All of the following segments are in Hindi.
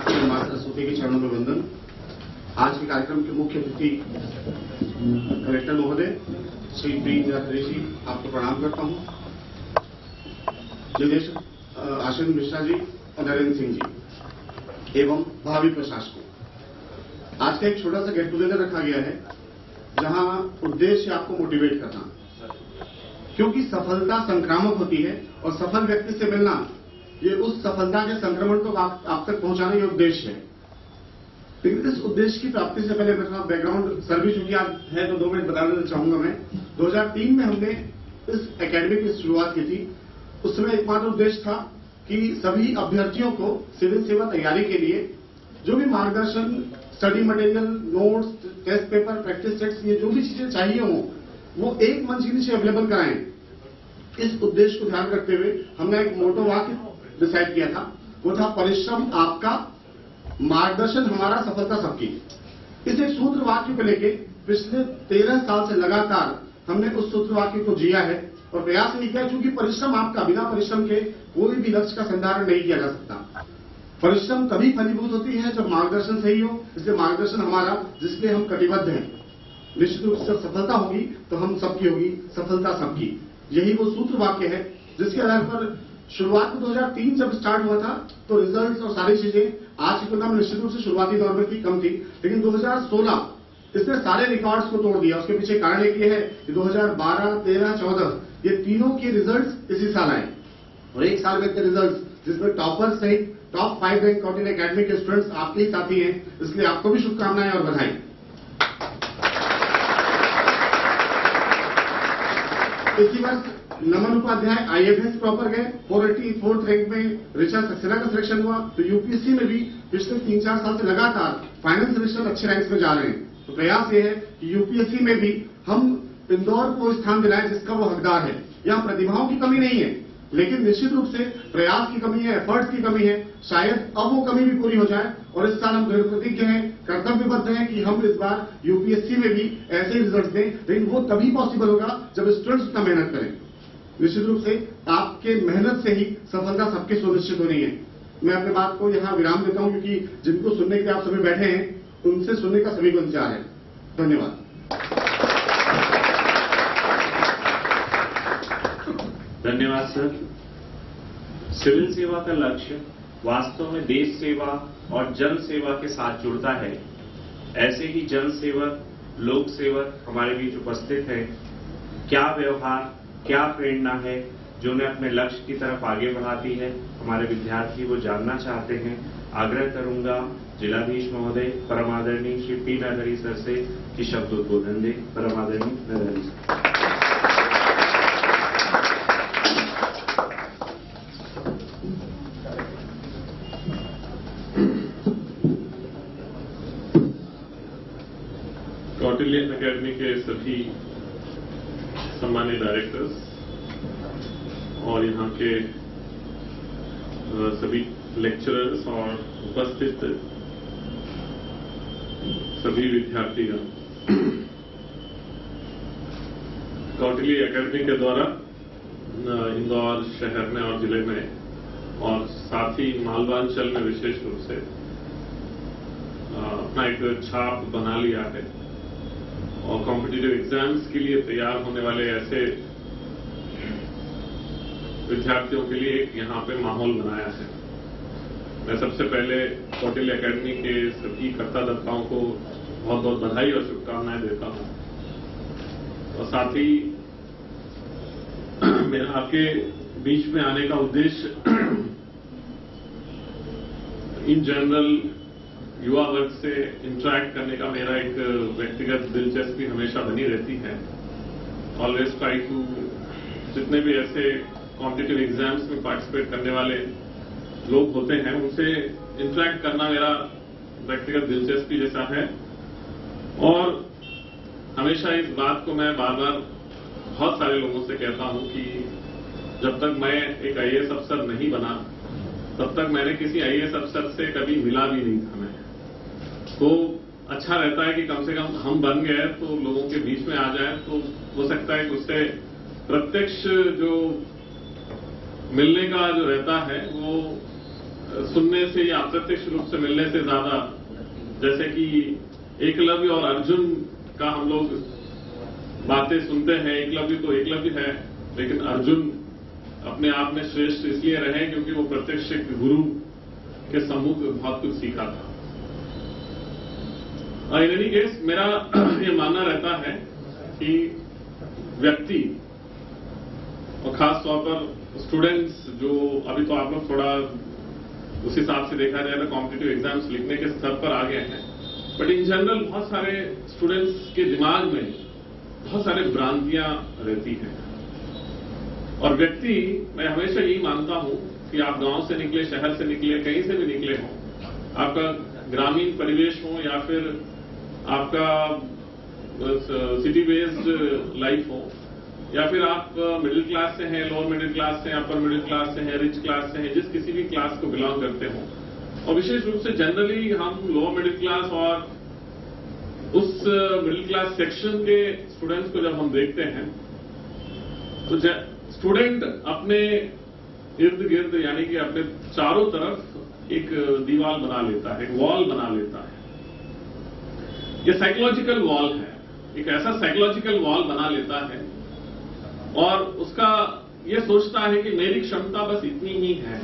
आपके माता सरस्वती के चरणों में वंदन। आज के कार्यक्रम के मुख्य अतिथि कलेक्टर महोदय श्री प्रियंका जी, आपको प्रणाम करता हूं। निदेशक आशीष मिश्रा जी और नरेंद्र सिंह जी एवं भावी प्रशासकों, आज का एक छोटा सा गेट टुगेदर रखा गया है जहां उद्देश्य आपको मोटिवेट करना, क्योंकि सफलता संक्रामक होती है और सफल व्यक्ति से मिलना ये उस सफलता के संक्रमण को आप तक पहुंचाना ये उद्देश्य है। लेकिन इस उद्देश्य की प्राप्ति से पहले मैं थोड़ा बैकग्राउंड सर्विस चूंकि आज है तो 2 मिनट बताना चाहूंगा। मैं 2003 में हमने इस एकेडमी की शुरुआत की थी। उस समय एकमात्र उद्देश्य था कि सभी अभ्यर्थियों को सिविल सेवा तैयारी के लिए जो भी मार्गदर्शन, study material, notes, test paper, practice test, ये जो भी चीजें चाहिए हो वो एक मंच के नीचे अवेलेबल कराएं। इस उद्देश्य को ध्यान रखते हुए हमने एक मोटो वाक्य डिसाइड किया था, वो था परिश्रम आपका, मार्गदर्शन हमारा, सफलता सबकी। इस एक सूत्र वाक्य को लेके पिछले 13 साल से लगातार हमने उस सूत्र वाक्य को जिया है और प्रयास नहीं किया, क्योंकि परिश्रम आपका, बिना परिश्रम के कोई भी लक्ष्य का संधारण नहीं किया जा सकता। परिश्रम तभी फलीभूत होती है जब मार्गदर्शन सही हो, इसलिए मार्गदर्शन हमारा, जिसलिए हम कटिबद्ध हैं। निश्चित रूप से सफलता होगी तो हम सबकी होगी, सफलता सबकी, यही वो सूत्र वाक्य है जिसके आधार पर शुरुआत में 2003 जब स्टार्ट हुआ था तो रिजल्ट्स और सारी चीजें आज की तुलना में निश्चित रूप से शुरुआती दौर में थी, कम थी। लेकिन 2016 इसने सारे रिकॉर्ड्स को तोड़ दिया। उसके पीछे कारण एक ये है कि 2012, 13, 14 ये तीनों के रिजल्ट्स इसी साल आए और एक साल में इतने रिजल्ट्स जिसमें टॉपर्स सहित टॉप 5 रैंक कौटिल्य एकेडमी के स्टूडेंट्स आपके ही साथी हैं, इसलिए आपको भी शुभकामनाएं और बधाई। इसी वर्ष नमन उपाध्याय IAS प्रॉपर गए, 484th रैंक में ऋचा सक्सेना का सिलेक्शन हुआ। तो यूपीएससी में भी पिछले 3-4 साल से लगातार फाइनल सिलेक्शन अच्छे रैंक्स में जा रहे हैं। तो प्रयास ये है कि यूपीएससी में भी हम इंदौर को स्थान दिलाएं जिसका वो हकदार है। यहाँ प्रतिभाओं की कमी नहीं है, लेकिन निश्चित रूप से प्रयास की कमी है, एफर्ट्स की कमी है। शायद अब वो कमी भी पूरी हो जाए और इस साल हम दृढ़ प्रतिज्ञ हैं, कर्तव्यबद्ध हैं कि हम इस बार यूपीएससी में भी ऐसे रिजल्ट दें। लेकिन वो तभी पॉसिबल होगा जब स्टूडेंट्स उतना मेहनत करें। निश्चित रूप से आपके मेहनत से ही सफलता सबके सुनिश्चित हो रही है। मैं अपनी बात को यहाँ विराम देता हूँ, क्योंकि जिनको सुनने के लिए आप सभी बैठे हैं उनसे सुनने का सभी को इंतजार है। धन्यवाद। धन्यवाद सर। सिविल सेवा का लक्ष्य वास्तव में देश सेवा और जन सेवा के साथ जुड़ता है। ऐसे ही जन सेवक, लोक सेवक हमारे बीच उपस्थित हैं। क्या व्यवहार, क्या प्रेरणा है जो उन्हें अपने लक्ष्य की तरफ आगे बढ़ाती है, हमारे विद्यार्थी वो जानना चाहते हैं। आग्रह करूंगा जिलाधीश महोदय परम आदरणीय श्री पी नरहरि सर से कि शब्दोद्बोधन दे। परम आदरणीय नरहरि सर। कौटिल्य एकेडमी के सभी सम्मानित डायरेक्टर्स और यहाँ के सभी लेक्चरर्स और उपस्थित सभी विद्यार्थीगण, कौटिल्य एकेडमी के द्वारा इंदौर शहर में और जिले में और साथ ही मालवांचल में विशेष रूप से अपना एक छाप बना लिया है और कॉम्पिटिटिव एग्जाम्स के लिए तैयार होने वाले ऐसे विद्यार्थियों के लिए एक यहाँ पे माहौल बनाया है। मैं सबसे पहले कौटिल्य एकेडमी के सभी कर्ता-धर्ताओं को बहुत बहुत बधाई और शुभकामनाएं देता हूँ और साथ ही मेरा आपके बीच में आने का उद्देश्य इन जनरल युवा वर्ग से इंटरैक्ट करने का मेरा एक व्यक्तिगत दिलचस्पी हमेशा बनी रहती है। ऑलवेज ट्राई टू, जितने भी ऐसे कॉम्पिटिटिव एग्जाम्स में पार्टिसिपेट करने वाले लोग होते हैं उनसे इंटरैक्ट करना मेरा व्यक्तिगत दिलचस्पी जैसा है और हमेशा इस बात को मैं बार बार बहुत सारे लोगों से कहता हूं कि जब तक मैं एक IAS अफसर नहीं बना तब तक मैंने किसी IAS अफसर से कभी मिला भी नहीं था। मैं तो अच्छा रहता है कि कम से कम हम बन गए तो लोगों के बीच में आ जाए, तो हो सकता है कि उससे प्रत्यक्ष जो मिलने का जो रहता है वो सुनने से या अप्रत्यक्ष रूप से मिलने से ज्यादा, जैसे कि एकलव्य और अर्जुन का हम लोग बातें सुनते हैं। एकलव्य तो एकलव्य है, लेकिन अर्जुन अपने आप में श्रेष्ठ इसलिए रहे क्योंकि वो प्रत्यक्ष गुरु के सम्मुख बहुत कुछ सीखा था। इन एनी केस मेरा ये मानना रहता है कि व्यक्ति और खास तौर पर स्टूडेंट्स, जो अभी तो आप लोग थोड़ा उस हिसाब से देखा जाए तो कॉम्पिटिटिव एग्जाम्स लिखने के स्तर पर आ गए हैं, बट इन जनरल बहुत सारे स्टूडेंट्स के दिमाग में बहुत सारे भ्रांतियां रहती हैं। और व्यक्ति, मैं हमेशा यही मानता हूं कि आप गांव से निकले, शहर से निकले, कहीं से भी निकले हों, आपका ग्रामीण परिवेश हो या फिर आपका सिटी बेस्ड लाइफ हो, या फिर आप मिडिल क्लास से हैं, लोअर मिडिल क्लास से, अपर मिडिल क्लास से हैं, रिच क्लास से हैं, जिस किसी भी क्लास को बिलोंग करते हो, और विशेष रूप से जनरली हम लोअर मिडिल क्लास और उस मिडिल क्लास सेक्शन के स्टूडेंट्स को जब हम देखते हैं तो स्टूडेंट अपने इर्द गिर्द यानी कि अपने चारों तरफ एक दीवार बना लेता है, एक वॉल बना लेता है। ये साइकोलॉजिकल वॉल है, एक ऐसा साइकोलॉजिकल वॉल बना लेता है और उसका ये सोचता है कि मेरी क्षमता बस इतनी ही है,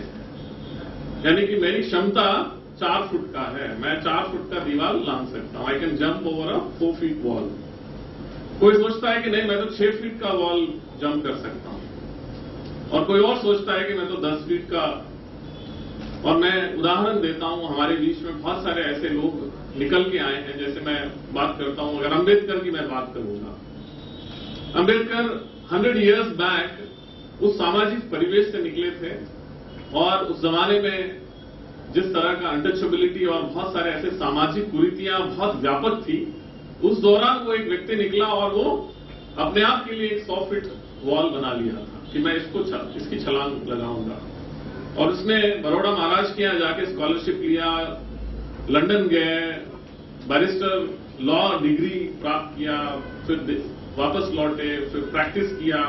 यानी कि मेरी क्षमता 4 फुट का है, मैं 4 फुट का दीवार लांघ सकता हूं, I can jump over a 4 feet wall. कोई सोचता है कि नहीं, मैं तो 6 फीट का वॉल जंप कर सकता हूं, और कोई और सोचता है कि मैं तो 10 फीट का। और मैं उदाहरण देता हूं, हमारे बीच में बहुत सारे ऐसे लोग निकल के आए हैं। जैसे मैं बात करता हूं, अगर अंबेडकर की मैं बात करूंगा, अंबेडकर 100 इयर्स बैक उस सामाजिक परिवेश से निकले थे, और उस जमाने में जिस तरह का अनटचेबिलिटी और बहुत सारे ऐसे सामाजिक कुरीतियां बहुत व्यापक थी, उस दौरान वो एक व्यक्ति निकला और वो अपने आप के लिए एक 100 फीट वॉल बना लिया था कि मैं इसकी छलांग लगाऊंगा। और उसने बड़ौदा महाराज के यहाँ जाके स्कॉलरशिप लिया, लंदन गए, बैरिस्टर लॉ डिग्री प्राप्त किया, फिर वापस लौटे, फिर प्रैक्टिस किया,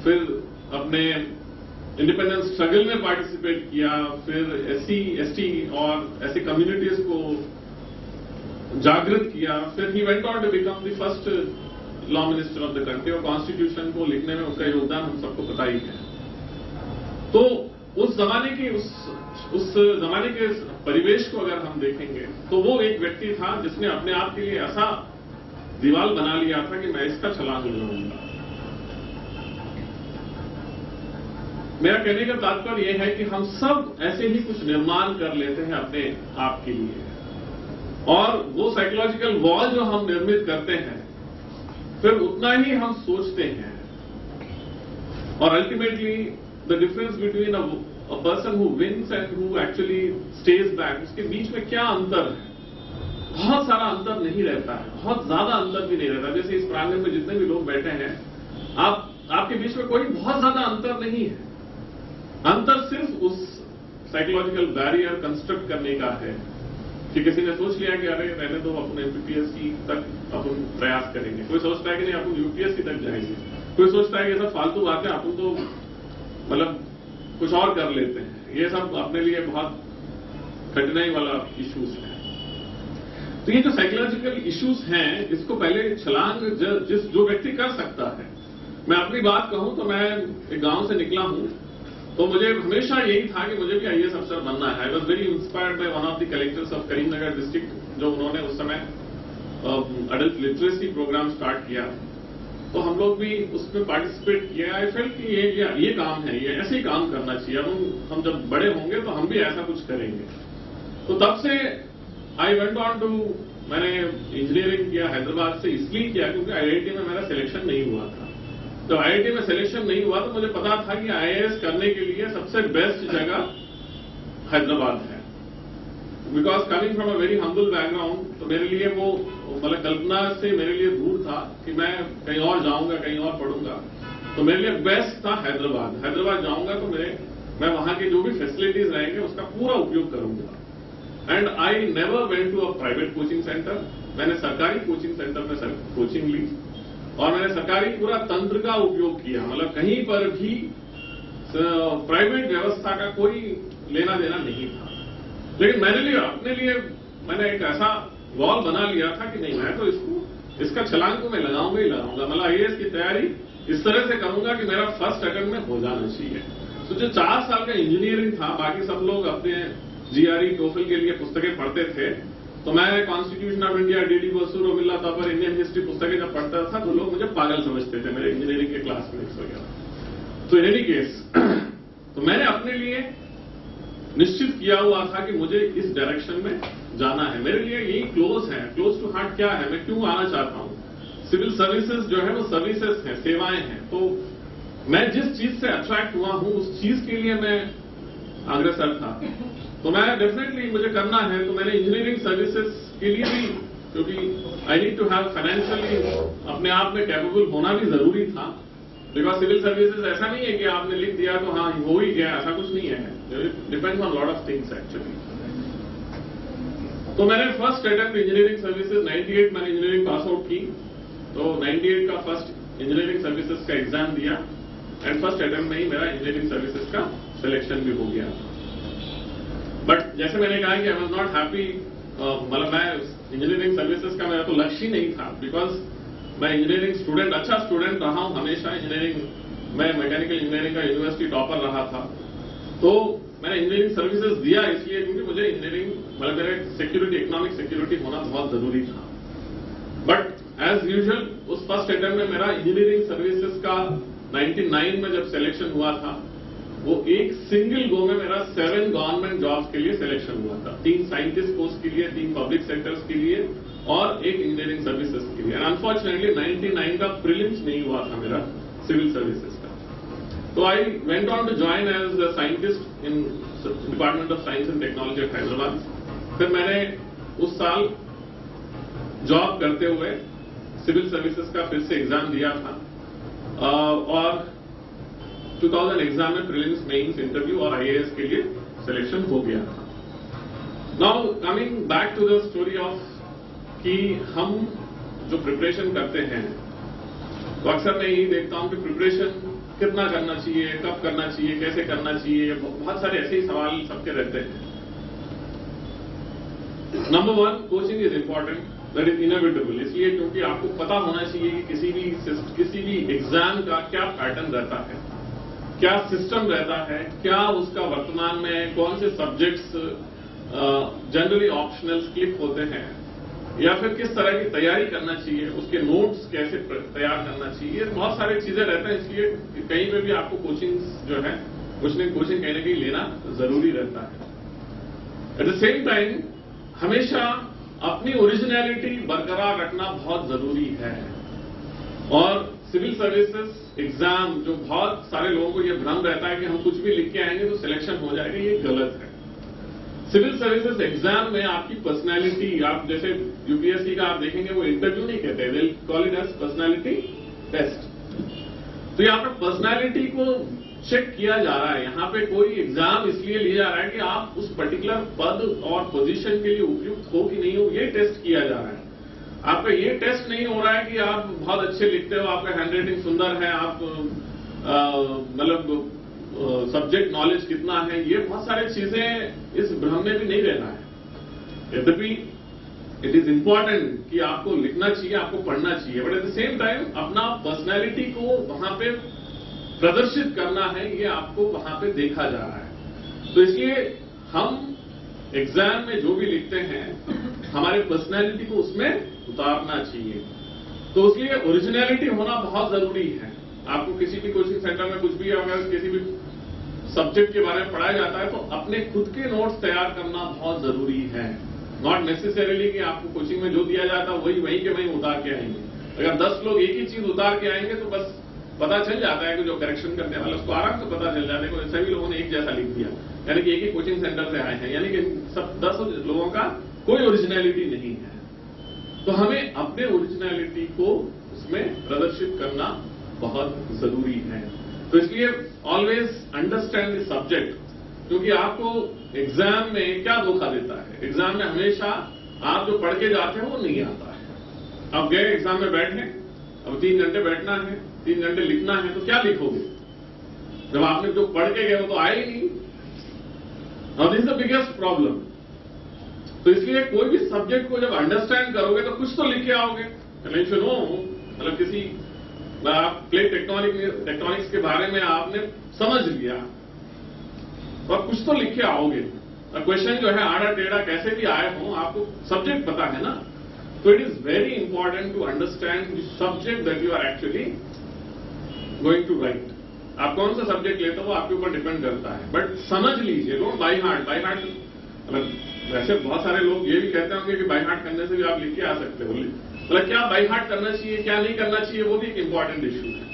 फिर अपने इंडिपेंडेंस स्ट्रगल में पार्टिसिपेट किया, फिर एससी, एसटी और ऐसी कम्युनिटीज को जागृत किया, फिर ही went on to become the first law minister of the country, और कॉन्स्टिट्यूशन को लिखने में उसका योगदान हम सबको पता ही है। तो उस जमाने के उस जमाने के परिवेश को अगर हम देखेंगे तो वो एक व्यक्ति था जिसने अपने आप के लिए ऐसा दीवार बना लिया था कि मैं इसका छलांग लगाऊंगा। मेरा कहने का तात्पर्य यह है कि हम सब ऐसे ही कुछ निर्माण कर लेते हैं अपने आप के लिए, और वो साइकोलॉजिकल वॉल जो हम निर्मित करते हैं, फिर उतना ही हम सोचते हैं, और ultimately the difference between a person who wins and who actually stage back, उसके बीच में क्या अंतर है? बहुत सारा अंतर नहीं रहता है, बहुत ज्यादा अंतर भी नहीं रहता। जैसे इस प्रांगण में जितने भी लोग बैठे हैं, आपके बीच में कोई बहुत ज्यादा अंतर नहीं है। अंतर सिर्फ उस साइकोलॉजिकल बैरियर कंस्ट्रक्ट करने का है कि किसी ने सोच लिया कि अरे रहने दो, अपन एमपीपीएससी तक अपन प्रयास करेंगे। कोई सोचता है कि नहीं, अपन यूपीएससी तक जाएंगे। कोई सोचता है कि ये सब फालतू बातें, अपन तो मतलब कुछ और कर लेते हैं। ये सब अपने लिए बहुत कठिनाई वाला इश्यूज है। तो ये जो साइकोलॉजिकल इश्यूज हैं, इसको पहले छलांग जो व्यक्ति कर सकता है। मैं अपनी बात कहूं तो मैं एक गांव से निकला हूं, तो मुझे हमेशा यही था कि मुझे भी आईएएस अफसर बनना है। I was very inspired by one of the collectors of Karimnagar district, जो उन्होंने उस समय अडल्ट लिटरेसी प्रोग्राम स्टार्ट किया, तो हम लोग भी उसमें पार्टिसिपेट किया। आई फेल्ट कि ये काम है, ये ऐसे ही काम करना चाहिए। अब हम जब बड़े होंगे तो हम भी ऐसा कुछ करेंगे। तो तब से आई वेंट ऑन टू, मैंने इंजीनियरिंग किया हैदराबाद से, इसलिए किया क्योंकि आईआईटी में मेरा सिलेक्शन नहीं हुआ था। तो आईआईटी में सिलेक्शन नहीं हुआ तो मुझे पता था कि आईएएस करने के लिए सबसे बेस्ट जगह हैदराबाद है। Because coming from a very humble background, तो मेरे लिए वो मतलब कल्पना से मेरे लिए दूर था कि मैं कहीं और जाऊंगा, कहीं और पढ़ूंगा। तो मेरे लिए बेस्ट था हैदराबाद। हैदराबाद जाऊंगा तो मैं वहां की जो भी फैसिलिटीज रहेंगे उसका पूरा उपयोग करूंगा। And I never went to a private coaching centre. मैंने सरकारी कोचिंग सेंटर में कोचिंग ली, और मैंने सरकारी पूरा तंत्र का उपयोग किया। मतलब कहीं पर भी प्राइवेट व्यवस्था का कोई लेना देना नहीं था। लेकिन मैंने एक ऐसा वॉल बना लिया था कि नहीं, मैं तो इसका छलांग तो मैं लगाऊंगा ही लगाऊंगा। मतलब आईएएस की तैयारी इस तरह से करूंगा कि मेरा फर्स्ट अटेम्प्ट में हो जाना चाहिए। तो जो 4 साल का इंजीनियरिंग था, बाकी सब लोग अपने जीआरई टोफल के लिए पुस्तकें पढ़ते थे, तो मैं constitution of India, DD Basu, Romila Thapar, Indian history पुस्तकें जब पढ़ता था तो लोग मुझे पागल समझते थे, मेरे इंजीनियरिंग के क्लासमेट्स वगैरह। तो इन एनी केस तो मैंने अपने लिए निश्चित किया हुआ था कि मुझे इस डायरेक्शन में जाना है। मेरे लिए यही क्लोज टू हार्ट क्या है, मैं क्यों आना चाहता हूं। सिविल सर्विसेज जो है वो सर्विसेज हैं, सेवाएं हैं। तो मैं जिस चीज से अट्रैक्ट हुआ हूं उस चीज के लिए मैं अग्रसर था। तो मैं डेफिनेटली मुझे करना है, तो मैंने इंजीनियरिंग सर्विसेज के लिए भी, क्योंकि I need to have financially अपने आप में कैपेबल होना भी जरूरी था। बिकॉज सिविल सर्विसेज ऐसा नहीं है कि आपने लिख दिया तो हाँ हो ही गया, ऐसा कुछ नहीं है। Depends on lot of things actually. तो मैंने फर्स्ट अटेम्प्ट इंजीनियरिंग सर्विसेज 98 मैंने इंजीनियरिंग पास आउट की, तो 98 का फर्स्ट इंजीनियरिंग सर्विसेज का एग्जाम दिया एंड फर्स्ट अटेम्प्ट में ही मेरा इंजीनियरिंग सर्विसेज का सिलेक्शन भी हो गया। बट जैसे मैंने कहा कि आई वॉज नॉट हैप्पी, मतलब मैं इंजीनियरिंग सर्विसेज का मेरा तो लक्ष्य ही नहीं था। बिकॉज मैं इंजीनियरिंग स्टूडेंट, अच्छा स्टूडेंट रहा हूं हमेशा। मैं मैकेनिकल इंजीनियरिंग का यूनिवर्सिटी टॉपर रहा था। तो मैंने इंजीनियरिंग सर्विसेज दिया इसलिए क्योंकि मुझे इंजीनियरिंग, मतलब मेरे सिक्योरिटी, इकोनॉमिक सिक्योरिटी होना बहुत जरूरी था। बट एज यूजुअल उस फर्स्ट अटेम्प्ट में मेरा इंजीनियरिंग सर्विसेज का 99 में जब सिलेक्शन हुआ था, वो एक सिंगल गो में मेरा 7 गवर्नमेंट जॉब्स के लिए सिलेक्शन हुआ था। 3 साइंटिस्ट पोस्ट के लिए, 3 पब्लिक सेक्टर्स के लिए और एक इंजीनियरिंग सर्विसेज के लिए। अनफॉर्चुनेटली 99 का प्रीलिम्स नहीं हुआ था मेरा सिविल सर्विसेज का। तो I went on to join as a scientist in department of science and technology of Hyderabad. फिर मैंने उस साल जॉब करते हुए सिविल सर्विसेज का फिर से एग्जाम दिया था और 2000 एग्जाम में प्रीलिम्स, मेंस, इंटरव्यू और आईएएस के लिए सिलेक्शन हो गया। Now coming back to the story of कि हम जो प्रिपरेशन करते हैं, तो अक्सर मैं यही देखता हूं कि प्रिपरेशन कितना करना चाहिए, कब करना चाहिए, कैसे करना चाहिए, बहुत सारे ऐसे ही सवाल सबके रहते हैं। Number 1, coaching is important, that is inevitable. इसलिए क्योंकि आपको पता होना चाहिए कि किसी भी एग्जाम का क्या पैटर्न रहता है, क्या सिस्टम रहता है, क्या उसका वर्तमान में कौन से सब्जेक्ट्स जनरली ऑप्शनल स्किप होते हैं, या फिर किस तरह की तैयारी करना चाहिए, उसके नोट्स कैसे तैयार करना चाहिए। बहुत सारी चीजें रहते हैं। इसलिए कहीं पे भी आपको कोचिंग जो है, कुछ न कोचिंग कहीं ना कहीं लेना जरूरी रहता है। एट द सेम टाइम हमेशा अपनी ओरिजिनलिटी बरकरार रखना बहुत जरूरी है। और सिविल सर्विसेज एग्जाम, जो बहुत सारे लोगों को यह भ्रम रहता है कि हम कुछ भी लिख के आएंगे तो सिलेक्शन हो जाएगा, ये गलत है। सिविल सर्विसेज एग्जाम में आपकी पर्सनैलिटी, आप जैसे यूपीएससी का आप देखेंगे वो इंटरव्यू नहीं कहते, they call it as personality test. तो यहाँ पर पर्सनैलिटी को चेक किया जा रहा है। यहाँ पे कोई एग्जाम इसलिए लिया जा रहा है कि आप उस पर्टिकुलर पद और पोजीशन के लिए उपयुक्त हो कि नहीं हो, ये टेस्ट किया जा रहा है। आपका ये टेस्ट नहीं हो रहा है कि आप बहुत अच्छे लिखते हो, आपका हैंडराइटिंग सुंदर है, आप मतलब सब्जेक्ट नॉलेज कितना है, ये बहुत सारी चीजें इस भ्रम में भी नहीं रहना है। यद्यपि इट इज इंपॉर्टेंट कि आपको लिखना चाहिए, आपको पढ़ना चाहिए, but at the same time अपना पर्सनैलिटी को वहां पे प्रदर्शित करना है, ये आपको वहां पे देखा जा रहा है। तो इसलिए हम एग्जाम में जो भी लिखते हैं, हमारे पर्सनैलिटी को उसमें उतारना चाहिए। तो इसलिए ओरिजिनलिटी होना बहुत जरूरी है। आपको किसी भी कोचिंग सेंटर में कुछ भी अगर किसी भी सब्जेक्ट के बारे में पढ़ाया जाता है तो अपने खुद के नोट्स तैयार करना बहुत जरूरी है। नॉट नेसेसरीली कि आपको कोचिंग में जो दिया जाता है वहीं के वहीं उतार के आएंगे। अगर 10 लोग एक ही चीज उतार के आएंगे तो बस पता चल जाता है कि जो करेक्शन करने वाला उसको आराम से पता चल जाता है कि सभी लोगों ने एक जैसा लिख दिया, यानी कि एक ही कोचिंग सेंटर से आए हैं, यानी कि सब 10 लोगों का कोई ओरिजिनलिटी नहीं है। तो हमें अपने ओरिजिनलिटी को उसमें प्रदर्शित करना बहुत जरूरी है। तो इसलिए ऑलवेज अंडरस्टैंड द सब्जेक्ट, क्योंकि आपको एग्जाम में क्या धोखा देता है, एग्जाम में हमेशा आप जो पढ़ के जाते हैं वो नहीं आता है। आप गए एग्जाम में बैठने, अब 3 घंटे बैठना है, 3 घंटे लिखना है, तो क्या लिखोगे? जब आपने जो पढ़ के गए वो तो आए ही नहीं। Now this is the biggest problem. तो इसलिए कोई भी सब्जेक्ट को जब अंडरस्टैंड करोगे तो कुछ तो लिख के आओगे। मतलब किसी आप प्लेट टेक्टोनिक्स के बारे में आपने समझ लिया और कुछ तो लिख के आओगे। क्वेश्चन जो है आड़ा टेढ़ा कैसे भी आए हो, आपको सब्जेक्ट पता है ना। तो it is very important to understand the subject that you are actually going to write. आप कौन सा सब्जेक्ट लेते हो वो आपके ऊपर डिपेंड करता है, बट समझ लीजिए। Don't by heart. By heart मतलब वैसे बहुत सारे लोग ये भी कहते होंगे कि बाय हार्ट करने से भी आप लिख के आ सकते हो। मतलब क्या बाय हार्ट करना चाहिए, क्या नहीं करना चाहिए, वो भी एक इंपॉर्टेंट इश्यू है।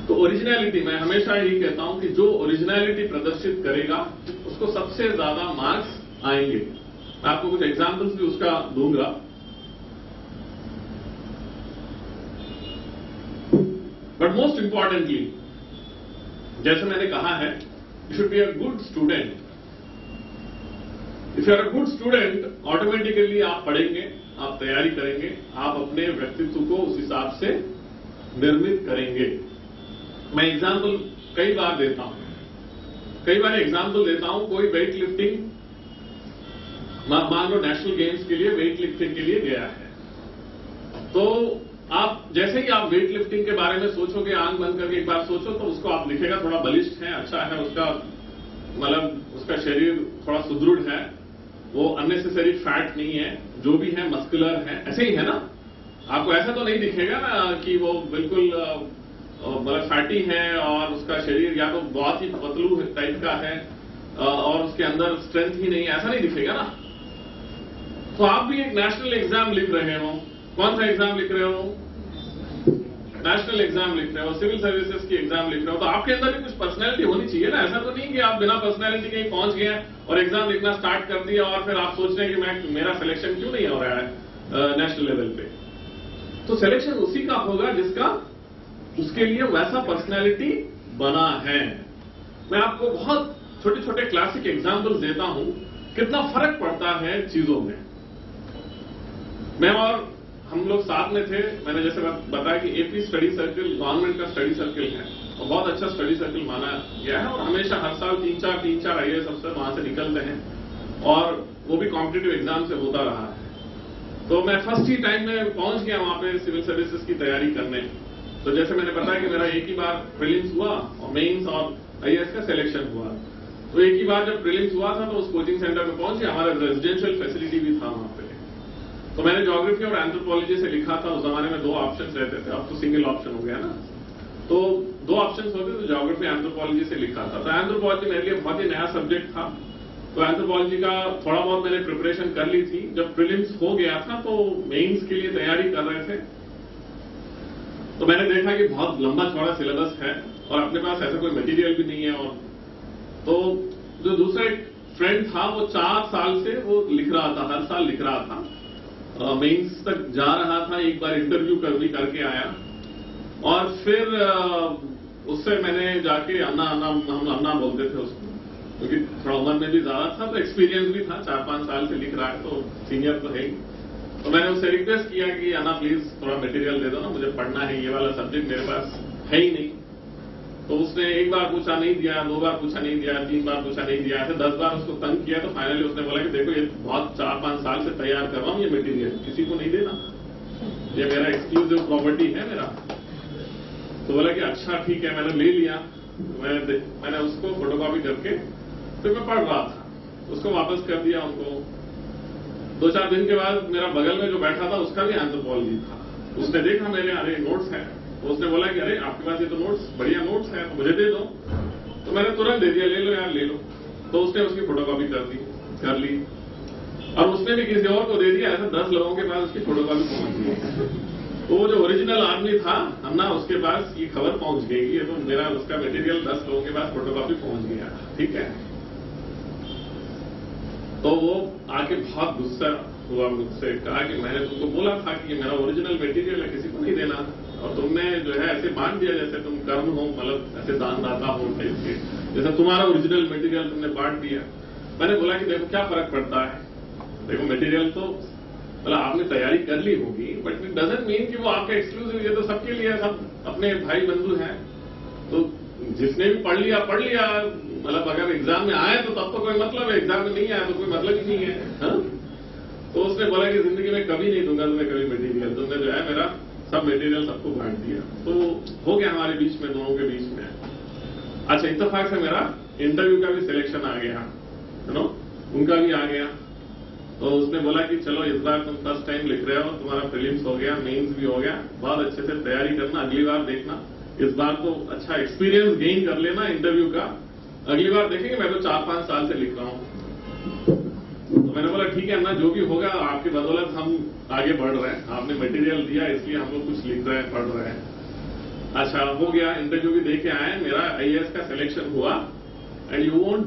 तो ओरिजिनलिटी, मैं हमेशा यही कहता हूं कि जो ओरिजिनलिटी प्रदर्शित करेगा उसको सबसे ज्यादा मार्क्स आएंगे। मैं आपको कुछ एग्जांपल्स भी उसका दूंगा। बट मोस्ट इंपॉर्टेंटली, जैसे मैंने कहा है, you should be a good student. If you are a good student, automatically आप पढ़ेंगे, आप तैयारी करेंगे, आप अपने व्यक्तित्व को उस हिसाब से निर्मित करेंगे। मैं एग्जाम्पल कई बार देता हूं, एग्जाम्पल देता हूं। कोई वेट लिफ्टिंग, मान लो नेशनल गेम्स के लिए वेट लिफ्टिंग के लिए गया है, तो आप जैसे ही आप वेट लिफ्टिंग के बारे में सोचोगे, आंख बंद करके एक बार सोचो, तो उसको आप लिखेगा थोड़ा बलिष्ठ है, अच्छा है, उसका मतलब उसका शरीर थोड़ा सुदृढ़ है, वो अननेसेसरी फैट नहीं है, जो भी है मस्कुलर है, ऐसे ही है ना। आपको ऐसा तो नहीं दिखेगा ना कि वो बिल्कुल मतलब फैटी है और उसका शरीर या तो बहुत ही पतलू टाइप का है और उसके अंदर स्ट्रेंथ ही नहीं है, ऐसा नहीं दिखेगा ना। तो आप भी एक नेशनल एग्जाम लिख रहे हो, कौन सा एग्जाम लिख रहे हो? नेशनल एग्जाम लिख रहे हो, सिविल सर्विसेज की एग्जाम लिख रहे हो, तो आपके अंदर भी कुछ पर्सनैलिटी होनी चाहिए ना। ऐसा तो नहीं कि आप बिना पर्सनैलिटी के ही पहुंच गए और एग्जाम लिखना स्टार्ट कर दिया और फिर आप सोच रहे हैं कि मेरा सिलेक्शन क्यों नहीं हो रहा है नेशनल लेवल पे। तो सिलेक्शन उसी का होगा जिसका उसके लिए वैसा पर्सनैलिटी बना है। मैं आपको बहुत छोटे छोटे क्लासिक एग्जाम्पल्स देता हूं, कितना फर्क पड़ता है चीजों में। मैं और हम लोग साथ में थे। मैंने जैसे बताया कि एपी स्टडी सर्किल गवर्नमेंट का स्टडी सर्किल है और बहुत अच्छा स्टडी सर्किल माना गया है और हमेशा हर साल तीन चार आईएएस अफसर वहां से निकलते हैं और वो भी कॉम्पिटिटिव एग्जाम से होता रहा है। तो मैं फर्स्ट ही टाइम में पहुंच गया वहां पे सिविल सर्विसेज की तैयारी करने। तो जैसे मैंने बताया कि मेरा एक ही बार प्रीलिम्स हुआ और मेंस और आईएएस का सिलेक्शन हुआ। तो एक ही बार जब प्रीलिम्स हुआ था तो उस कोचिंग सेंटर में पहुंचे, हमारा रेजिडेंशियल फैसिलिटी भी था वहां पे। तो मैंने ज्योग्राफी और एंथ्रोपोलॉजी से लिखा था। उस जमाने में 2 ऑप्शंस रहते थे, अब तो सिंगल ऑप्शन हो गया ना। तो 2 ऑप्शंस होते थे, ज्योग्राफी एंथ्रोपोलॉजी से लिखा था। तो एंथ्रोपोलॉजी मेरे लिए बहुत ही नया सब्जेक्ट था, तो एंथ्रोपोलॉजी का थोड़ा बहुत मैंने प्रिपरेशन कर ली थी। जब प्रीलिम्स हो गया था तो मेंस के लिए तैयारी कर रहे थे, तो मैंने देखा कि बहुत लंबा चौड़ा सिलेबस है और अपने पास ऐसा कोई मटेरियल भी नहीं है। और तो जो दूसरा एक फ्रेंड था वो 4 साल से वो लिख रहा था, हर साल लिख रहा था, मेंस तक जा रहा था, एक बार इंटरव्यू भी करके आया और फिर उससे मैंने जाके हम अन्ना बोलते थे उसको, क्योंकि थोड़ा उम्र में भी ज्यादा था तो एक्सपीरियंस भी था, 4-5 साल से लिख रहा है तो सीनियर तो है ही। तो मैंने उससे रिक्वेस्ट किया कि अन्ना प्लीज थोड़ा मटेरियल दे दो ना, मुझे पढ़ना है, ये वाला सब्जेक्ट मेरे पास है ही नहीं। तो उसने एक बार पूछा नहीं दिया, 2 बार पूछा नहीं दिया, 3 बार पूछा नहीं दिया, ऐसे 10 बार उसको तंग किया। तो फाइनली उसने बोला कि देखो ये बहुत 4-5 साल से तैयार कर रहा हूं, ये मटेरियल किसी को नहीं देना, ये मेरा एक्सक्लूसिव प्रॉपर्टी है मेरा। तो बोला कि अच्छा ठीक है। मैंने ले लिया, मैंने उसको फोटोकॉपी करके फिर मैं पढ़ रहा था, उसको वापस कर दिया उनको। 2-4 दिन के बाद मेरा बगल में जो बैठा था उसका भी एंथ्रोपोलॉजी था। उसने देखा मेरे अरे नोट्स हैं, तो उसने बोला कि अरे आपके पास ये तो नोट्स बढ़िया नोट्स हैं, तो मुझे दे दो। तो मैंने तुरंत दे दिया, ले लो यार ले लो। तो उसने उसकी फोटोकॉपी कर ली और उसने भी किसी और को दे दिया। ऐसा 10 लोगों के पास उसकी फोटोकॉपी पहुंच गई। तो वो जो ओरिजिनल आदमी था अन्ना, उसके पास ये खबर पहुंच गई कि ये तो मेरा उसका मटेरियल 10 लोगों के पास फोटोकॉपी पहुंच गया, ठीक है। तो वो आके बहुत गुस्सा हुआ मुझसे, कहा कि मैंने तुमको बोला था कि ये मेरा ओरिजिनल मटेरियल है, किसी को नहीं देना, और तुमने जो है ऐसे मान दिया जैसे तुम कर्म हो, मतलब ऐसे दानदाता हो टाइप के, जैसा तुम्हारा ओरिजिनल मटेरियल तुमने बांट दिया। मैंने बोला कि देखो क्या फर्क पड़ता है, देखो मटेरियल तो मतलब आपने तैयारी कर ली होगी, बट इट डजंट मीन कि वो आपका एक्सक्लूसिव, ये तो सबके लिए, सब अपने भाई बंधु हैं। तो जिसने भी पढ़ लिया मतलब अगर एग्जाम में आए तो तब तो कोई मतलब है, एग्जाम में नहीं आया तो कोई मतलब ही नहीं है, हाँ? तो उसने बोला कि जिंदगी में कभी नहीं दूंगा तुम्हें कभी मटेरियल, तुमने जो है मेरा सब मटेरियल सबको बांट दिया। तो हो गया हमारे बीच में, दोनों के बीच में। अच्छा, इत्तेफाक से मेरा इंटरव्यू का भी सिलेक्शन आ गया, यू नो, उनका भी आ गया। तो उसने बोला कि चलो इस बार तुम फर्स्ट टाइम लिख रहे हो, तुम्हारा प्रीलिम्स हो गया, मेंस भी हो गया, बहुत अच्छे से तैयारी करना, अगली बार देखना, इस बार तो अच्छा एक्सपीरियंस गेन कर लेना इंटरव्यू का, अगली बार देखेंगे, मैं तो 4-5 साल से लिख रहा हूं। तो मैंने बोला ठीक है ना, जो भी होगा आपकी बदौलत हम आगे बढ़ रहे हैं, आपने मटेरियल दिया इसलिए हम लोग कुछ लिख रहे हैं, पढ़ रहे हैं। अच्छा, हो गया, इंटरव्यू भी देके आए, मेरा आईएएस का सिलेक्शन हुआ। And you won't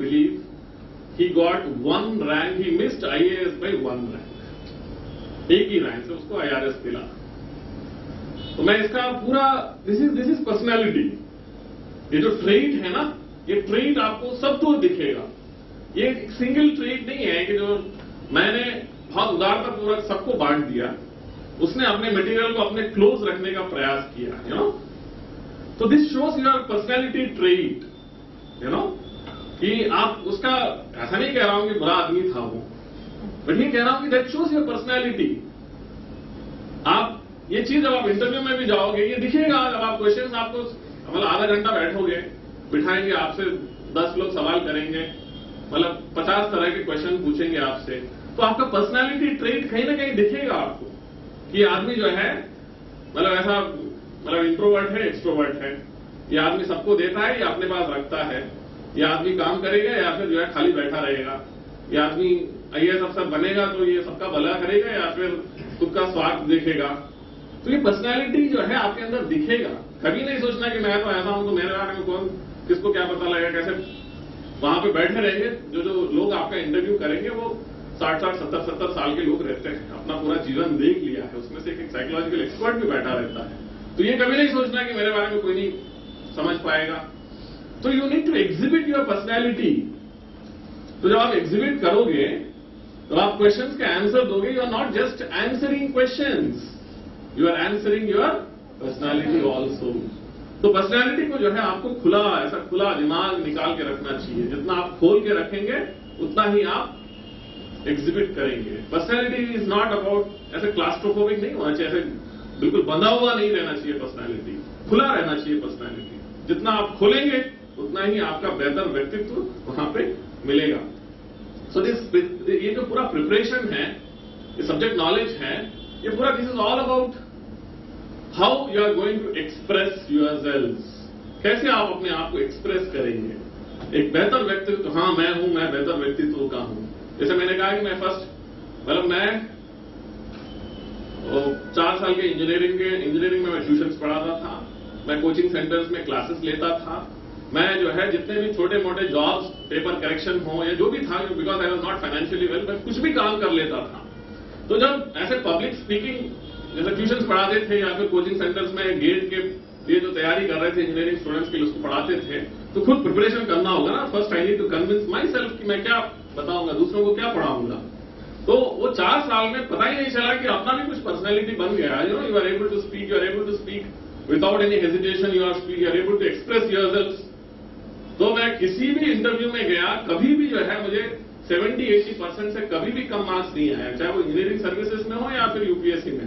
believe he got 1 rank, he missed IAS by 1 rank, एक ही रैंक से उसको IRS मिला। तो मैं इसका पूरा दिस इज पर्सनैलिटी, ये जो ट्रेट है ना, ये ट्रेट आपको सबको दिखेगा। ये एक सिंगल ट्रेट नहीं है कि जो मैंने बहुत उदारतापूर्वक सबको बांट दिया, उसने अपने मटेरियल को अपने क्लोज रखने का प्रयास किया, यू नो। तो this shows your personality trait, you know, कि आप उसका, ऐसा नहीं कह रहा हूं कि बुरा आदमी था वो, बट ये कह रहा हूं कि दैट शोज योर पर्सनैलिटी। आप ये चीज जब आप इंटरव्यू में भी जाओगे, ये दिखेगा जब आप क्वेश्चंस, आपको मतलब आधा घंटा बैठोगे, बिठाएंगे, आपसे 10 लोग सवाल करेंगे, मतलब 50 तरह के क्वेश्चन पूछेंगे आपसे, तो आपका पर्सनैलिटी ट्रेट कहीं ना कहीं दिखेगा आपको कि आदमी जो है मतलब ऐसा, मतलब इंट्रोवर्ट है, एक्सट्रोवर्ट है, ये आदमी सबको देता है या अपने पास रखता है, ये आदमी काम करेगा या फिर जो है खाली बैठा रहेगा, ये आदमी आईएएस अफसर बनेगा तो ये सबका भला करेगा या फिर खुद का स्वार्थ देखेगा। तो ये पर्सनैलिटी जो है आपके अंदर दिखेगा। कभी नहीं सोचना कि मैं तो ऐसा हूं तो मेरे बारे में कौन, किसको क्या पता लगेगा, कैसे वहां पे बैठे रहेंगे। जो लोग आपका इंटरव्यू करेंगे वो 60-60, 70-70 साल के लोग रहते हैं, अपना पूरा जीवन देख लिया है, उसमें से एक साइकोलॉजिकल एक्सपर्ट भी बैठा रहता है। तो ये कभी नहीं सोचना कि मेरे बारे में कोई नहीं समझ पाएगा। तो you need to exhibit your personality. तो जब आप एग्जिबिट करोगे तो आप क्वेश्चंस के आंसर दोगे, you are not just answering questions, you are answering your personality also. तो पर्सनैलिटी को जो है आपको खुला, ऐसा खुला दिमाग निकाल के रखना चाहिए। जितना आप खोल के रखेंगे उतना ही आप एग्जिबिट करेंगे। पर्सनैलिटी इज नॉट अबाउट ऐसे क्लास्ट्रोफोबिक नहीं होना चाहिए, ऐसे बिल्कुल बंधा हुआ नहीं रहना चाहिए। पर्सनैलिटी खुला रहना चाहिए। पर्सनैलिटी जितना आप खोलेंगे उतना ही आपका बेहतर व्यक्तित्व वहां पे मिलेगा। सो ये जो पूरा प्रिपरेशन है, ये सब्जेक्ट नॉलेज है, ये पूरा this is all about how you are going to express yourself. कैसे आप अपने आप को एक्सप्रेस करेंगे एक बेहतर व्यक्तित्व। हाँ, मैं हूं, मैं बेहतर व्यक्तित्व का हूं। जैसे मैंने कहा कि मैं फर्स्ट, मतलब मैं 4 साल के इंजीनियरिंग में मैं ट्यूशंस पढ़ाता था, मैं कोचिंग सेंटर्स में क्लासेस लेता था, मैं जो है जितने भी छोटे मोटे जॉब्स, पेपर करेक्शन हो या जो भी था, because I was not financially well, मैं कुछ भी काम कर लेता था। तो जब ऐसे पब्लिक स्पीकिंग जैसे ट्यूशंस पढ़ाते थे या फिर कोचिंग सेंटर्स में गेट के लिए जो तैयारी कर रहे थे इंजीनियरिंग स्टूडेंट्स के लिए, उसको पढ़ाते थे, तो खुद प्रिपरेशन करना होगा ना। First I need to convince myself कि मैं क्या बताऊंगा, दूसरों को क्या पढ़ाऊंगा। तो वो 4 साल में पता ही नहीं चला कि अपना भी कुछ पर्सनैलिटी बन गया। You know, you are able to speak, you are able to speak without any hesitation, you are able to express yourself. तो मैं किसी भी इंटरव्यू में गया, कभी भी जो है मुझे 70-80% से कभी भी कम मार्क्स नहीं आया, चाहे वो इंजीनियरिंग सर्विसेज में हो या फिर यूपीएससी में।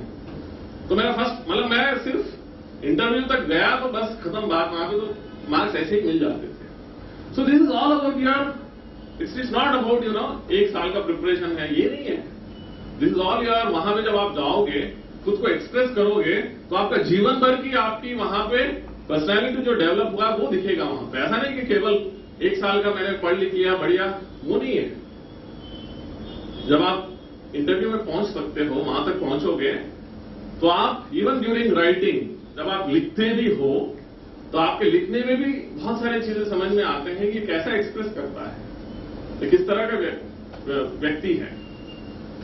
तो मेरा फर्स्ट, मतलब मैं सिर्फ इंटरव्यू तक गया तो बस खत्म बात, वहां पे तो मार्क्स ऐसे ही मिल जाते थे। So this is all about your, it's not about you know 1 साल का प्रिपरेशन है, ये नहीं है। दिस इज ऑल योर, वहां पे जब आप जाओगे, खुद को एक्सप्रेस करोगे, तो आपका जीवन भर की आपकी वहां पे पर्सनैलिटी जो डेवलप हुआ वो दिखेगा वहां पे। ऐसा नहीं कि केवल 1 साल का मैंने पढ़ लिख लिया बढ़िया, वो नहीं है। जब आप इंटरव्यू में पहुंच सकते हो, वहां तक पहुंचोगे, तो आप इवन ड्यूरिंग राइटिंग, जब आप लिखते भी हो, तो आपके लिखने में भी बहुत सारी चीजें समझ में आते हैं कि कैसा एक्सप्रेस करता है, तो किस तरह का व्यक्ति है।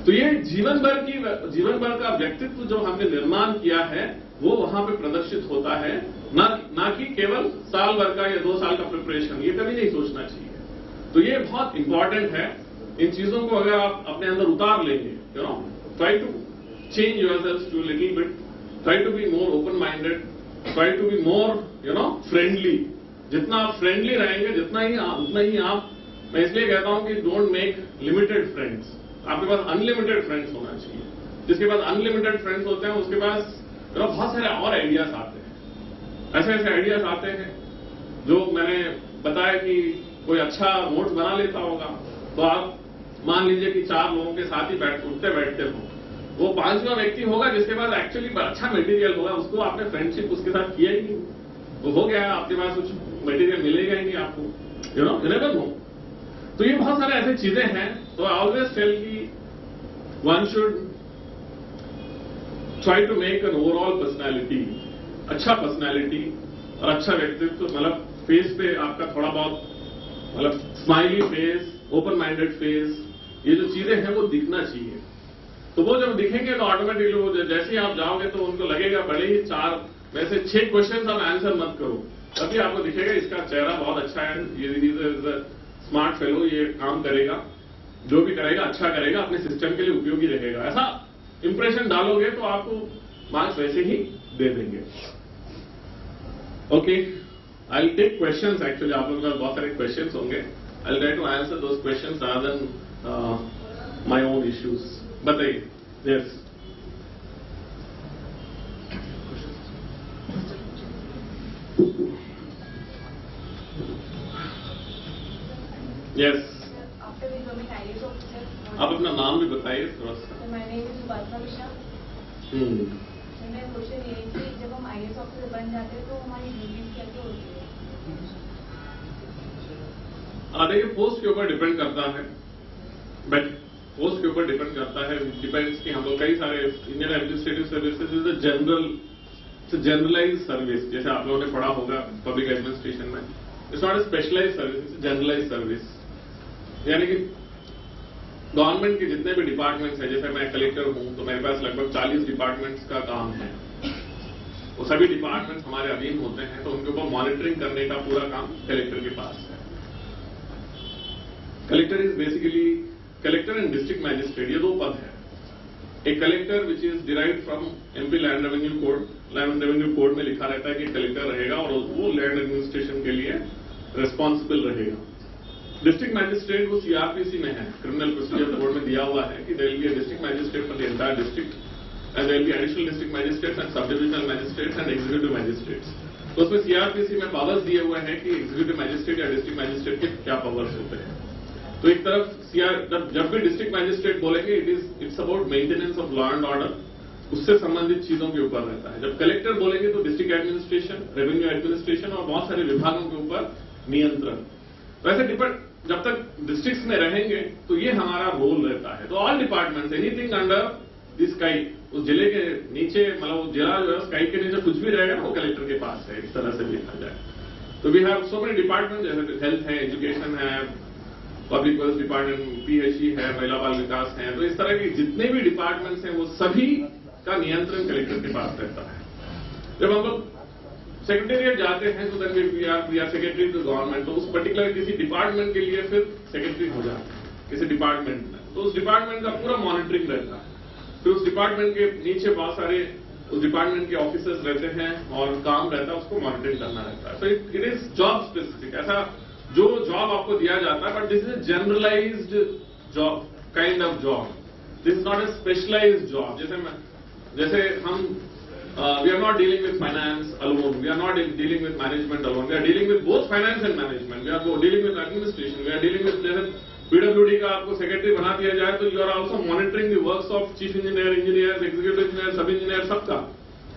तो ये जीवन भर का व्यक्तित्व जो हमने निर्माण किया है वो वहां पे प्रदर्शित होता है, ना कि केवल साल भर का या 2 साल का प्रिपरेशन। ये कभी नहीं सोचना चाहिए। तो ये बहुत इंपॉर्टेंट है। इन चीजों को अगर आप अपने अंदर उतार लेंगे, you know, try to change yourselves to a little bit, try to be more open minded, try to be more, you know, friendly, जितना आप फ्रेंडली रहेंगे उतना ही आप मैं इसलिए कहता हूं कि डोंट मेक लिमिटेड फ्रेंड्स। आपके पास अनलिमिटेड फ्रेंड्स होना चाहिए। जिसके पास अनलिमिटेड फ्रेंड्स होते हैं उसके पास बहुत सारे और आइडियाज आते हैं। ऐसे ऐसे आइडियाज आते हैं जो मैंने बताया कि कोई अच्छा नोट बना लेता होगा तो आप मान लीजिए कि 4 लोगों के साथ ही उठते बैठते हो, वो 5वां व्यक्ति होगा जिसके पास एक्चुअली अच्छा मटेरियल होगा, उसको आपने फ्रेंडशिप उसके साथ किया ही नहीं, वो हो गया आपके पास कुछ मटेरियल मिलेगा ही नहीं आपको, यू नेवर नो। तो ये बहुत सारे ऐसे चीजें हैं। तो आई ऑलवेज टेल कि one should try to make an overall personality, अच्छा पर्सनैलिटी और अच्छा व्यक्तित्व, मतलब फेस पे आपका थोड़ा बहुत मतलब smiley face, open minded face, ये जो चीजें हैं वो दिखना चाहिए। तो वो जब दिखेंगे तो ऑटोमेटिकली वो जैसे ही आप जाओगे तो उनको लगेगा भले ही 4 में से 6 क्वेश्चन आप आंसर मत करो, तभी आपको दिखेगा इसका चेहरा बहुत अच्छा है, ये स्मार्ट फेलो, ये काम करेगा, जो भी करेगा अच्छा करेगा, अपने सिस्टम के लिए उपयोगी रहेगा। ऐसा इंप्रेशन डालोगे तो आपको मार्क्स वैसे ही दे देंगे। Okay, I will take questions. Actually आप लोगों के पास बहुत सारे क्वेश्चंस होंगे। I will try to answer those questions rather than my own issues. बताइए। यस, यस, आप अपना नाम भी बताइए थोड़ा सा। My name is Subhashna Mishra. मेरा क्वेश्चन ये है कि जब हम आईएएस ऑफिसर बन जाते हैं तो हमारी ड्यूटीज क्या क्या होती है? देखिए, पोस्ट के ऊपर डिपेंड करता है, बट पोस्ट के ऊपर डिपेंड करता है, डिपेंड्स कि हम लोग कई सारे Indian administrative services is a generalise service, जैसे आप लोगों ने पढ़ा होगा पब्लिक एडमिनिस्ट्रेशन में, it's not a specialise service, it's generalise service. यानी कि गवर्नमेंट के जितने भी डिपार्टमेंट्स हैं, जैसे मैं कलेक्टर हूं तो मेरे पास लगभग 40 डिपार्टमेंट्स का काम है। वो सभी डिपार्टमेंट्स हमारे अधीन होते हैं, तो उनके ऊपर मॉनिटरिंग करने का पूरा काम कलेक्टर के पास है। Collector is basically collector and district magistrate, ये 2 पद है। एक collector which is derived from MP land revenue code, land revenue code में लिखा रहता है कि कलेक्टर रहेगा और वो लैंड एडमिनिस्ट्रेशन के लिए रिस्पॉन्सिबल रहेगा। डिस्ट्रिक्ट मैजिस्ट्रेट वो सीआरपीसी में है, क्रिमिनल प्रोसीजर कोड में दिया हुआ है कि there will be a district magistrate for the entire district and there will be additional district magistrates and sub divisional magistrates and executive magistrates. तो उसमें सीआरपीसी में पावर्स दिए हुए हैं कि एग्जीक्यूटिव मैजिस्ट्रेट या डिस्ट्रिक्ट मैजिस्ट्रेट के क्या पावर्स होते हैं। तो एक तरफ जब भी डिस्ट्रिक्ट मैजिस्ट्रेट बोलेंगे it's about maintenance of law and order, उससे संबंधित चीजों के ऊपर रहता है। जब कलेक्टर बोलेंगे तो डिस्ट्रिक्ट एडमिनिस्ट्रेशन, रेवेन्यू एडमिनिस्ट्रेशन और बहुत सारे विभागों के ऊपर नियंत्रण। तो ऐसे जब तक डिस्ट्रिक्ट्स में रहेंगे तो ये हमारा रोल रहता है। तो all departments, anything under the sky, उस जिले के नीचे, मतलब जिला जो है स्काई के नीचे कुछ भी रहेगा वो कलेक्टर के पास है, इस तरह से देखा जाए तो we have so many department, जैसे हेल्थ है, एजुकेशन है, पब्लिक वर्क्स डिपार्टमेंट, पीएचई है, महिला बाल विकास है। तो इस तरह के जितने भी डिपार्टमेंट्स हैं वो सभी का नियंत्रण कलेक्टर के पास रहता है। जब हम लोग सेक्रेटेरिएट जाते हैं तो then we are secretary to government, तो उस पर्टिकुलर किसी डिपार्टमेंट के लिए फिर सेक्रेटरी हो जाते हैं किसी डिपार्टमेंट में, तो उस डिपार्टमेंट का पूरा मॉनिटरिंग रहता है। फिर उस डिपार्टमेंट के नीचे बहुत सारे उस डिपार्टमेंट के ऑफिसर्स रहते हैं और काम रहता है उसको मॉनिटरिंग करना रहता है। तो इट इज जॉब स्पेसिफिक, ऐसा जो जॉब आपको दिया जाता है, but this is a generalised job, kind of job, this is not a specialised job. जैसे हम we are not dealing with finance alone, we are not dealing with management alone, we are dealing with both finance and management, we are dealing with administration, we are dealing with, जैसे PWD का आपको सेक्रेटरी बना दिया जाए तो you are also monitoring the works of chief engineer, engineers, executive engineer, सब engineer, सबका,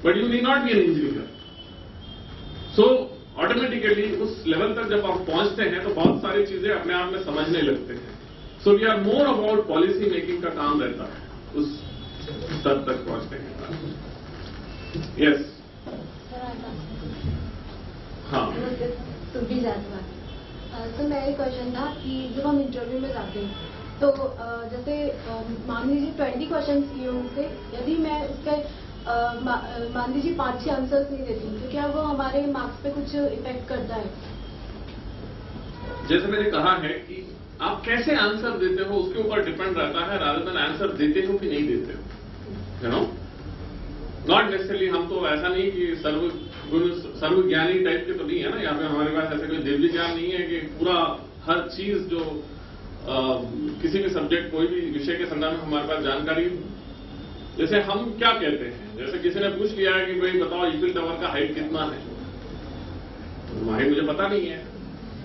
but you need not be an engineer. So automatically उस लेवल तक जब आप पहुंचते हैं तो बहुत सारी चीजें अपने आप में समझने लगते हैं। So we are more about policy making का काम रहता है उस स्तर तक पहुंचने के बाद। यस, हाँ, तो भी जाता। तो मेरा एक क्वेश्चन था कि जब हम इंटरव्यू में जाते हैं तो जैसे मान लीजिए 20 क्वेश्चन किए होंगे, यदि मैं उसके मान लीजिए 5-6 आंसर्स नहीं देती हूँ तो क्या वो हमारे मार्क्स पे कुछ इफेक्ट करता है? जैसे मैंने कहा है कि आप कैसे आंसर देते हो उसके ऊपर डिपेंड रहता है, रादर देन आंसर देते हो कि नहीं देते हो, यू नो। नॉट नेसेसरली, हम तो ऐसा नहीं कि सर्व सर्वज्ञानी टाइप के तो नहीं है ना, यहाँ पे हमारे पास ऐसे कोई दिव्य ज्ञान नहीं है कि पूरा हर चीज जो किसी भी सब्जेक्ट कोई भी विषय के संदर्भ में हमारे पास जानकारी। जैसे हम क्या कहते हैं, जैसे किसी ने पूछ लिया है कि भाई बताओ ईफिल टावर का हाइट कितना है, तो हाइट मुझे पता नहीं है,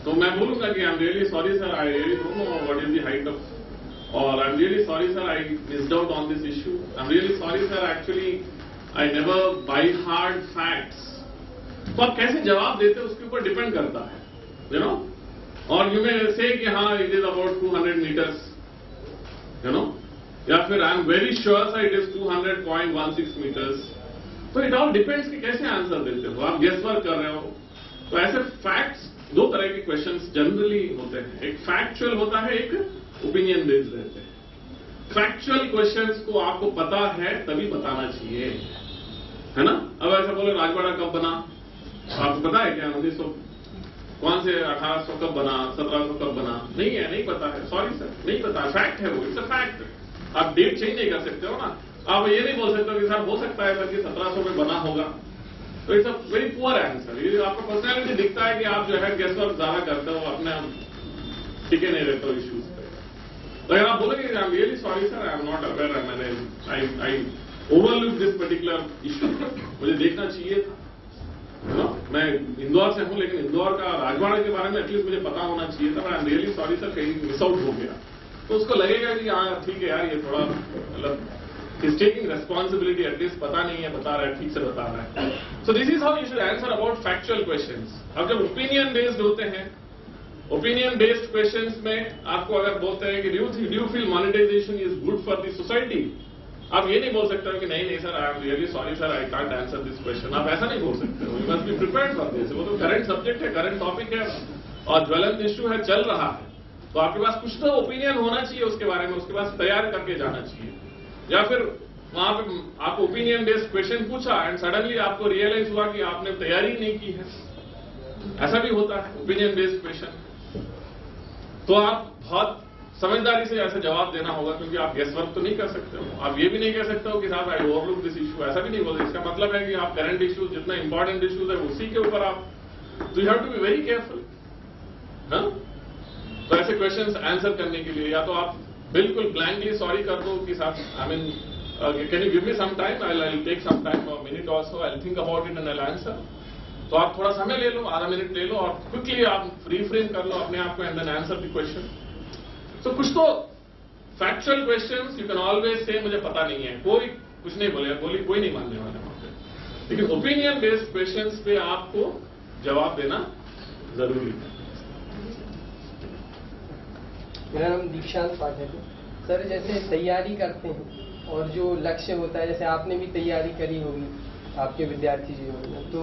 तो मैं बोलूंगा कि I am really sorry sir, I really don't know what is the height of, और I am really sorry sir, I missed out on this issue, I am really sorry sir, actually I never buy hard facts. तो आप कैसे जवाब देते हैं उसके ऊपर डिपेंड करता है, यू नो, और यू मे से कि हाँ it is about 200 metres, you know, या फिर I am very sure sir it is 200.16 metres. तो इट ऑल डिपेंड्स कि कैसे आंसर देते हो, आप गेस वर्क कर रहे हो। तो ऐसे फैक्ट्स, दो तरह के क्वेश्चंस जनरली होते हैं, एक फैक्चुअल होता है, एक ओपिनियन बेस्ड रहते हैं। फैक्चुअल क्वेश्चंस को आपको पता है तभी बताना चाहिए, है ना। अब ऐसा बोले राजवाड़ा कब बना, आपको पता है क्या, 1900 कौन से 1800 कब बना, 1700 कब बना, नहीं है, नहीं पता है, सॉरी सर, नहीं पता, फैक्ट है वो, इट्स अ फैक्ट। आप डेट चेंज नहीं कर सकते हो ना, आप ये नहीं बोल सकते हो कि सर हो सकता है सर कि 1700 में बना होगा, तो it's a very poor answer. ये आपका पर्सनैलिटी दिखता है कि आप जो है गेस वर्क ज्यादा करते हो, अपने टिके नहीं रहते हो इश्यूज पे। तो अगर आप बोलोगे आई am really sorry sir, I am not aware, मैंने आई ओवरलुक दिस पर्टिकुलर इश्यू, मुझे देखना चाहिए था, है ना। मैं इंदौर से हूं, लेकिन इंदौर का राजवाड़ा के बारे में एटलीस्ट मुझे पता होना चाहिए था, आई एम रियली सॉरी सर, कहीं मिस आउट हो गया। तो उसको लगेगा कि हाँ ठीक है यार, ये थोड़ा मतलब he's taking responsibility, एटलीस्ट पता नहीं है, बता रहा है, ठीक से बता रहा है। So this is how you should answer about factual questions. अब जब ओपिनियन बेस्ड होते हैं, ओपिनियन बेस्ड क्वेश्चंस में आपको अगर बोलते हैं कि do you feel monetisation is good for the society, आप ये नहीं बोल सकते हो कि नहीं नहीं sir, I am really sorry sir, I can't answer this question, आप ऐसा नहीं बोल सकते हो। You must be prepared for this. वो तो करंट सब्जेक्ट है, करंट टॉपिक है और ज्वलंत इश्यू है, चल रहा है, तो आपके पास कुछ तो ओपिनियन होना चाहिए उसके बारे में, उसके पास तैयार करके जाना चाहिए। या फिर वहां पे आप ओपिनियन बेस्ड क्वेश्चन पूछा एंड सडनली आपको रियलाइज हुआ कि आपने तैयारी नहीं की है, ऐसा भी होता है ओपिनियन बेस्ड क्वेश्चन। तो आप बहुत समझदारी से ऐसा जवाब देना होगा, क्योंकि आप गेस वर्क तो नहीं कर सकते हो। आप ये भी नहीं कह सकते हो कि साहब आई ओवरलुक दिस इशू, ऐसा भी नहीं बोल सकते। इसका मतलब है कि आप करंट इश्यूज, जितना इंपॉर्टेंट इश्यूज है उसी के ऊपर आप, तो you have to be very careful, है। तो ऐसे क्वेश्चंस आंसर करने के लिए या तो आप बिल्कुल ब्लैंकली सॉरी कर दो कि साहब I mean can you give me some time, I will take some time, a minute also, I will think about it and I will answer. तो आप थोड़ा समय ले लो, आधा मिनट ले लो और क्विकली आप रिफ्रेम कर लो अपने आप को and then answer the question. तो कुछ तो factual questions you can always say मुझे पता नहीं है, कोई कुछ नहीं बोलेगा, कोई नहीं मानने वाला वहां पे। लेकिन ओपिनियन बेस्ड क्वेश्चंस पे आपको जवाब देना जरूरी है। मेरा नाम दीक्षांत पाठक है सर। जैसे तैयारी करते हैं और जो लक्ष्य होता है, जैसे आपने भी तैयारी करी होगी आपके विद्यार्थी जीवन में, तो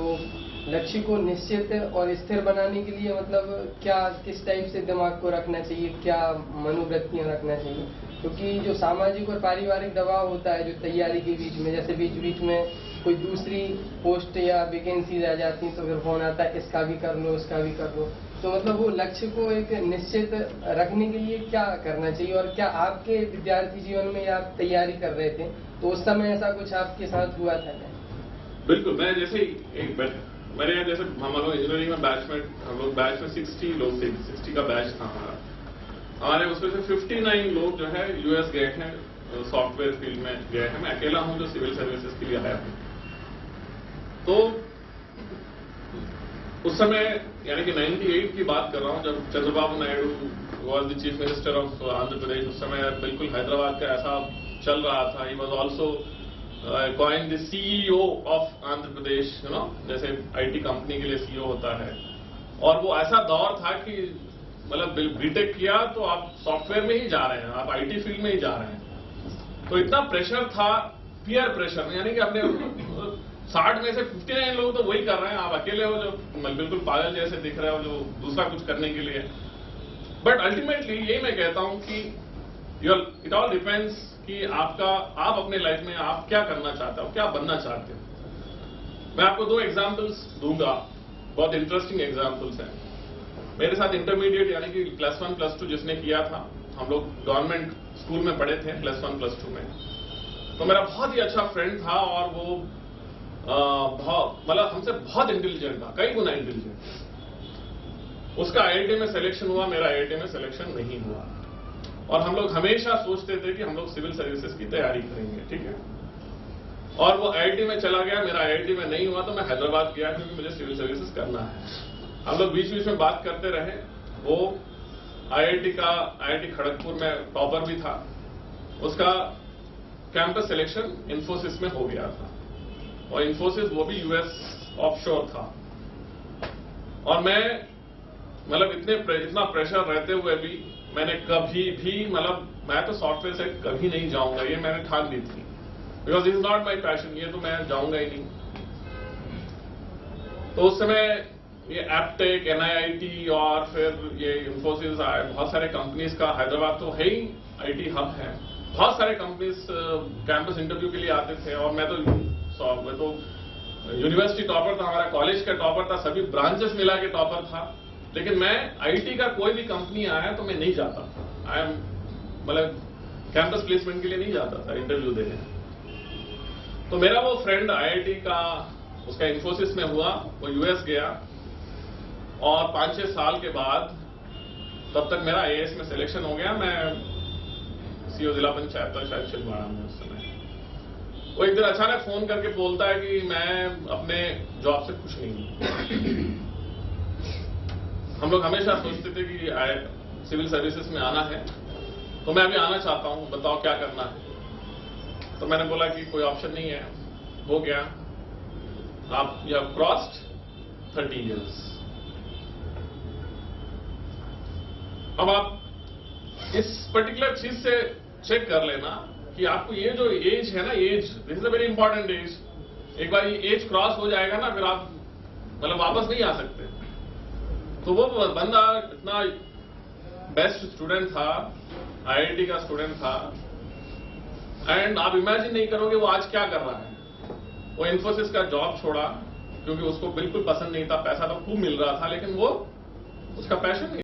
लक्ष्य को निश्चित और स्थिर बनाने के लिए मतलब क्या, किस टाइप से दिमाग को रखना चाहिए, क्या मनोवृत्तियां रखना चाहिए? क्योंकि जो सामाजिक और पारिवारिक दबाव होता है जो तैयारी के बीच में, जैसे बीच बीच में कोई दूसरी पोस्ट या वैकेंसीज आ जाती हैं तो फिर फोन आता है इसका भी कर लो, उसका भी कर लो, तो मतलब वो लक्ष्य को एक निश्चित रखने के लिए क्या करना चाहिए? और क्या आपके विद्यार्थी जीवन में आप तैयारी कर रहे थे तो उस समय ऐसा कुछ आपके साथ हुआ था क्या? बिल्कुल, मैं जैसे एक मेरे यहाँ जैसे हम लोग इंजीनियरिंग में हम लोग बैच में 60 लोग थे, 60 का बैच था हमारे उसमें से 59 लोग जो है यूएस गए हैं, सॉफ्टवेयर फील्ड में गए हैं। मैं अकेला हूं जो सिविल सर्विसेज के लिए आया हूं। तो उस समय यानी कि 98 की बात कर रहा हूं, जब Chandrababu Naidu was the chief minister of Andhra Pradesh. उस समय बिल्कुल हैदराबाद का ऐसा चल रहा था। He was also coin the CEO of Andhra Pradesh, you know, जैसे आईटी कंपनी के लिए सीईओ होता है। और वो ऐसा दौर था कि मतलब बीटेक किया तो आप सॉफ्टवेयर में ही जा रहे हैं, आप आईटी फील्ड में ही जा रहे हैं। तो इतना प्रेशर था, पीयर प्रेशर, यानी कि अपने 60 में से 59 लोग तो वही कर रहे हैं, आप अकेले हो जो बिल्कुल पागल जैसे दिख रहे हो जो दूसरा कुछ करने के लिए। बट अल्टीमेटली यही मैं कहता हूं कि इट ऑल डिपेंड्स कि आप अपने लाइफ में आप क्या करना चाहते हो, क्या बनना चाहते हो। मैं आपको 2 एग्जाम्पल्स दूंगा, बहुत इंटरेस्टिंग एग्जाम्पल्स हैं। मेरे साथ इंटरमीडिएट यानी कि +1 +2 जिसने किया था, हम लोग गवर्नमेंट स्कूल में पढ़े थे +1 +2 में। तो मेरा बहुत ही अच्छा फ्रेंड था और वो मतलब हमसे बहुत इंटेलिजेंट था, कई गुना इंटेलिजेंट। उसका आईआईटी में सिलेक्शन हुआ, मेरा आईआईटी में सिलेक्शन नहीं हुआ। और हम लोग हमेशा सोचते थे कि हम लोग सिविल सर्विसेज की तैयारी करेंगे, ठीक है। और वो आईआईटी में चला गया, मेरा आईआईटी में नहीं हुआ, तो मैं हैदराबाद गया क्योंकि मुझे सिविल सर्विसेज करना है। हम लोग बीच बीच में बात करते रहे। वो आईआईटी खड़गपुर में टॉपर भी था, उसका कैंपस सिलेक्शन इंफोसिस में हो गया था, और इंफोसिस वो भी यूएस ऑफशोर था। और मैं मतलब इतना प्रेशर रहते हुए भी मैंने कभी भी मैं तो सॉफ्टवेयर से कभी नहीं जाऊंगा, ये मैंने ठान ली थी, because is not my passion, ये तो मैं जाऊंगा ही नहीं। तो उस समय ये एपटेक, एनआईआईटी और फिर ये इंफोसिस आए, बहुत सारे कंपनीज का, हैदराबाद तो है ही आईटी हब है, बहुत सारे कंपनीज कैंपस इंटरव्यू के लिए आते थे। और मैं तो यूनिवर्सिटी टॉपर था, हमारा कॉलेज का टॉपर था, सभी ब्रांचेस मिला के टॉपर था। लेकिन मैं आईटी का कोई भी कंपनी आया तो मैं नहीं जाता, कैंपस प्लेसमेंट के लिए नहीं जाता था इंटरव्यू देने। तो मेरा वो फ्रेंड आईआईटी का, उसका इंफोसिस में हुआ, वो यूएस गया, और 5-6 साल के बाद तब तक मेरा आईएएस में सिलेक्शन हो गया। मैं सीओ जिला पंचायत था शायद छिंदवाड़ा में उस समय। वो एक दिन अचानक फोन करके बोलता है कि मैं अपने जॉब से खुश नहीं हूं। हम लोग हमेशा सोचते थे कि सिविल सर्विसेज में आना है, तो मैं अभी आना चाहता हूं, बताओ क्या करना है। तो मैंने बोला कि कोई ऑप्शन नहीं है, हो गया, आप यू हैव क्रॉस्ड 30 years। अब आप इस पर्टिकुलर चीज से चेक कर लेना कि आपको ये जो एज है ना, age, this is a very important age. एक बार ये एज क्रॉस हो जाएगा ना, फिर आप वापस नहीं आ सकते। तो वो बंदा इतना बेस्ट स्टूडेंट था, आईआईटी का स्टूडेंट था, एंड आप इमेजिन नहीं करोगे वो आज क्या कर रहा है। वो इंफोसिस का जॉब छोड़ा क्योंकि उसको बिल्कुल पसंद नहीं था, पैसा तो खूब मिल रहा था, लेकिन वो उसका पैशन नहीं